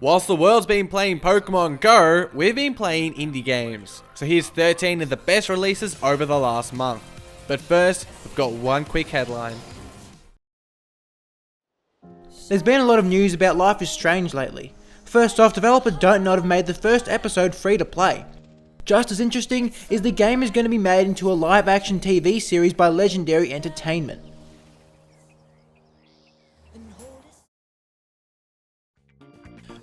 Whilst the world's been playing Pokemon Go, we've been playing indie games. So here's 13 of the best releases over the last month. But first, we've got one quick headline. There's been a lot of news about Life is Strange lately. First off, developer Don't Nod have made the first episode free to play. Just as interesting is the game is going to be made into a live action TV series by Legendary Entertainment.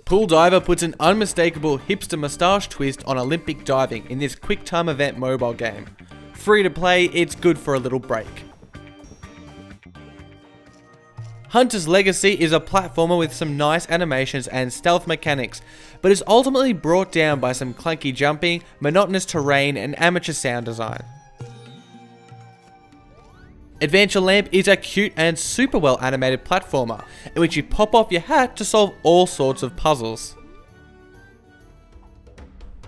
Pool Diver puts an unmistakable hipster moustache twist on Olympic diving in this quick time event mobile game. Free to play, it's good for a little break. Hunter's Legacy is a platformer with some nice animations and stealth mechanics, but is ultimately brought down by some clunky jumping, monotonous terrain and amateur sound design. Adventureland is a cute and super well animated platformer, in which you pop off your hat to solve all sorts of puzzles.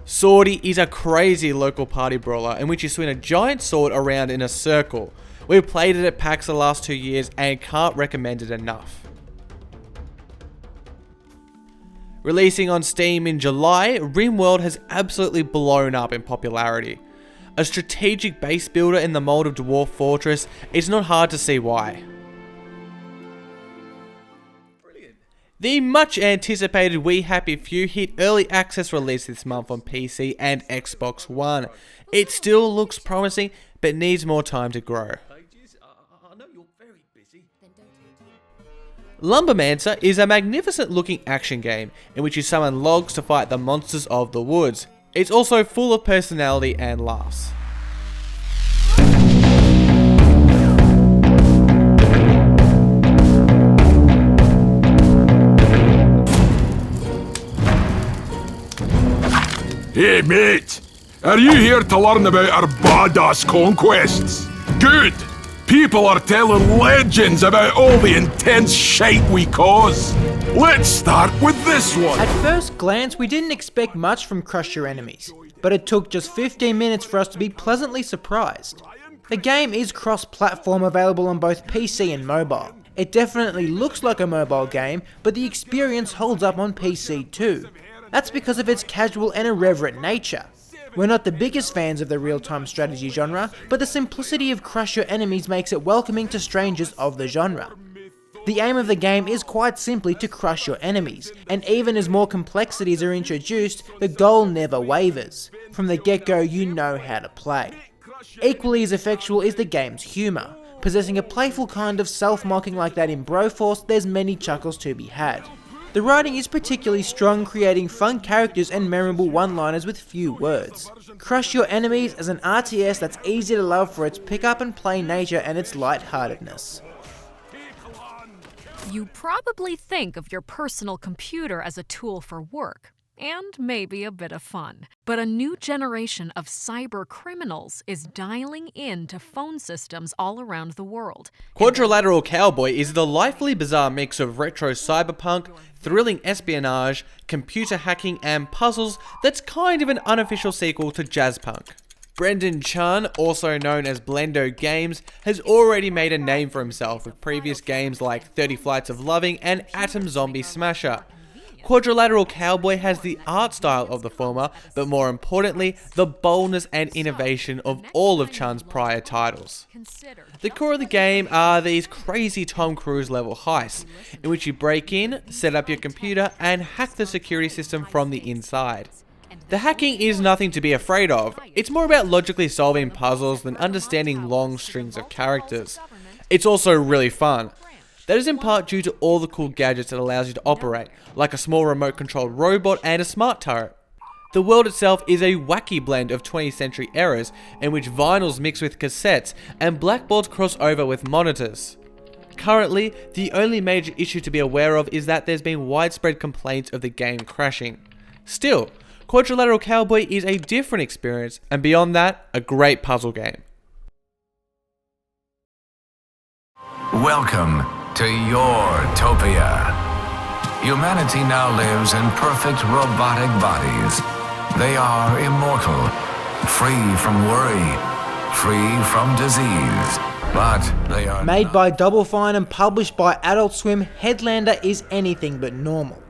Swordy is a crazy local party brawler in which you swing a giant sword around in a circle. We've played it at PAX the last 2 years and can't recommend it enough. Releasing on Steam in July, RimWorld has absolutely blown up in popularity. A strategic base builder in the mold of Dwarf Fortress, it's not hard to see why. Brilliant. The much anticipated We Happy Few hit early access release this month on PC and Xbox One. It still looks promising, but needs more time to grow. Lumbermancer is a magnificent looking action game in which you summon logs to fight the monsters of the woods. It's also full of personality and laughs. Hey mate, are you here to learn about our badass conquests? Good! People are telling legends about all the intense shite we cause. Let's start with this one. At first glance, we didn't expect much from Crush Your Enemies, but it took just 15 minutes for us to be pleasantly surprised. The game is cross-platform, available on both PC and mobile. It definitely looks like a mobile game, but the experience holds up on PC too. That's because of its casual and irreverent nature. We're not the biggest fans of the real-time strategy genre, but the simplicity of Crush Your Enemies makes it welcoming to strangers of the genre. The aim of the game is quite simply to crush your enemies, and even as more complexities are introduced, the goal never wavers. From the get-go, you know how to play. Equally as effectual is the game's humour. Possessing a playful kind of self-mocking like that in Broforce, there's many chuckles to be had. The writing is particularly strong, creating fun characters and memorable one-liners with few words. Crush Your Enemies is an RTS that's easy to love for its pick-up-and-play nature and its lightheartedness. You probably think of your personal computer as a tool for work, and maybe a bit of fun. But a new generation of cyber criminals is dialing into phone systems all around the world. Quadrilateral Cowboy is the delightfully bizarre mix of retro cyberpunk, thrilling espionage, computer hacking and puzzles that's kind of an unofficial sequel to Jazzpunk. Brendan Chun, also known as Blendo Games, has already made a name for himself with previous games like 30 Flights of Loving and Atom Zombie Smasher. Quadrilateral Cowboy has the art style of the former, but more importantly, the boldness and innovation of all of Chun's prior titles. The core of the game are these crazy Tom Cruise level heists, in which you break in, set up your computer, and hack the security system from the inside. The hacking is nothing to be afraid of. It's more about logically solving puzzles than understanding long strings of characters. It's also really fun. That is in part due to all the cool gadgets it allows you to operate, like a small remote-controlled robot and a smart turret. The world itself is a wacky blend of 20th century eras, in which vinyls mix with cassettes and blackboards cross over with monitors. Currently, the only major issue to be aware of is that there's been widespread complaints of the game crashing. Still, Quadrilateral Cowboy is a different experience, and beyond that, a great puzzle game. Welcome to your Topia. Humanity now lives in perfect robotic bodies. They are immortal, free from worry, free from disease, but they are Made not. by Double Fine and published by Adult Swim, Headlander is anything but normal.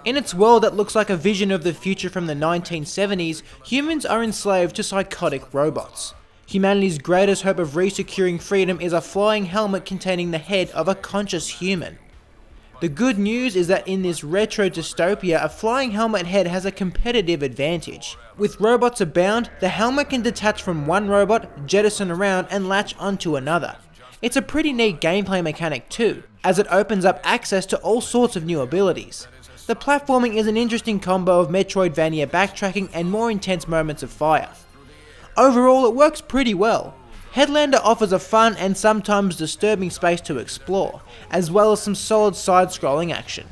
In its world that looks like a vision of the future from the 1970s, humans are enslaved to psychotic robots. Humanity's greatest hope of re-securing freedom is a flying helmet containing the head of a conscious human. The good news is that in this retro dystopia, a flying helmet head has a competitive advantage. With robots abound, the helmet can detach from one robot, jettison around, and latch onto another. It's a pretty neat gameplay mechanic too, as it opens up access to all sorts of new abilities. The platforming is an interesting combo of Metroidvania backtracking and more intense moments of fire. Overall, it works pretty well. Headlander offers a fun and sometimes disturbing space to explore, as well as some solid side-scrolling action.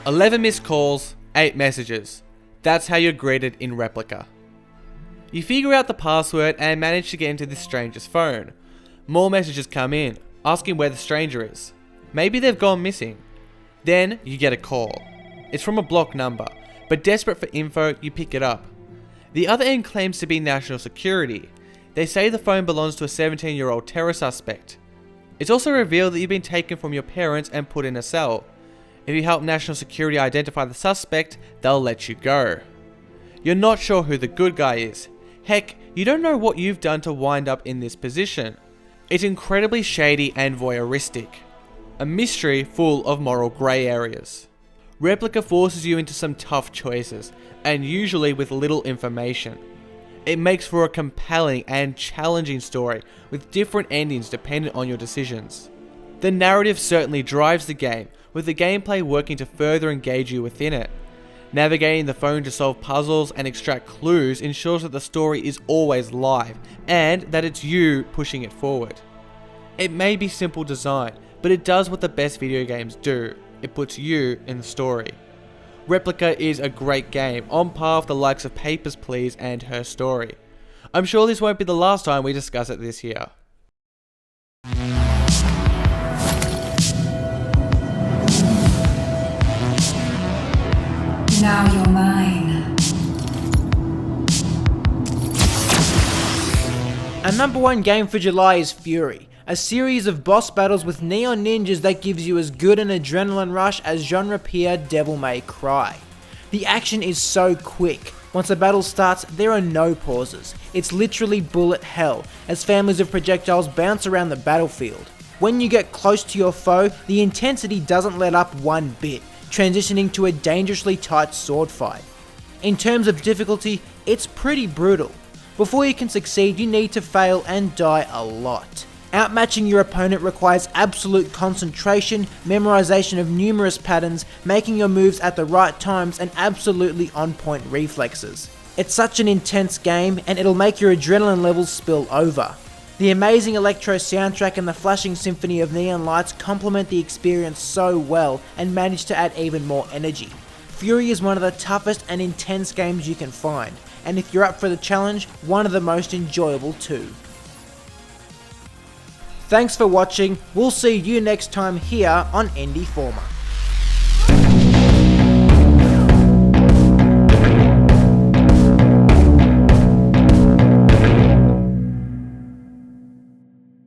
11 missed calls, 8 messages. That's how you're greeted in Replica. You figure out the password and manage to get into this stranger's phone. More messages come in, asking where the stranger is. Maybe they've gone missing. Then you get a call. It's from a blocked number, but desperate for info, you pick it up. The other end claims to be national security. They say the phone belongs to a 17-year-old terror suspect. It's also revealed that you've been taken from your parents and put in a cell. If you help national security identify the suspect, they'll let you go. You're not sure who the good guy is. Heck, you don't know what you've done to wind up in this position. It's incredibly shady and voyeuristic. A mystery full of moral grey areas. Replica forces you into some tough choices, and usually with little information. It makes for a compelling and challenging story with different endings dependent on your decisions. The narrative certainly drives the game, with the gameplay working to further engage you within it. Navigating the phone to solve puzzles and extract clues ensures that the story is always live, and that it's you pushing it forward. It may be simple design, but it does what the best video games do. It puts you in the story. Replica is a great game, on par with the likes of Papers, Please and Her Story. I'm sure this won't be the last time we discuss it this year. Now you're mine. Our number one game for July is Fury, a series of boss battles with neon ninjas that gives you as good an adrenaline rush as genre peer Devil May Cry. The action is so quick. Once a battle starts, there are no pauses. It's literally bullet hell, as families of projectiles bounce around the battlefield. When you get close to your foe, the intensity doesn't let up one bit, transitioning to a dangerously tight sword fight. In terms of difficulty, it's pretty brutal. Before you can succeed, you need to fail and die a lot. Outmatching your opponent requires absolute concentration, memorization of numerous patterns, making your moves at the right times, and absolutely on-point reflexes. It's such an intense game, and it'll make your adrenaline levels spill over. The amazing electro soundtrack and the flashing symphony of neon lights complement the experience so well and manage to add even more energy. Fury is one of the toughest and intense games you can find, and if you're up for the challenge, one of the most enjoyable too. Thanks for watching, we'll see you next time here on Indieformer.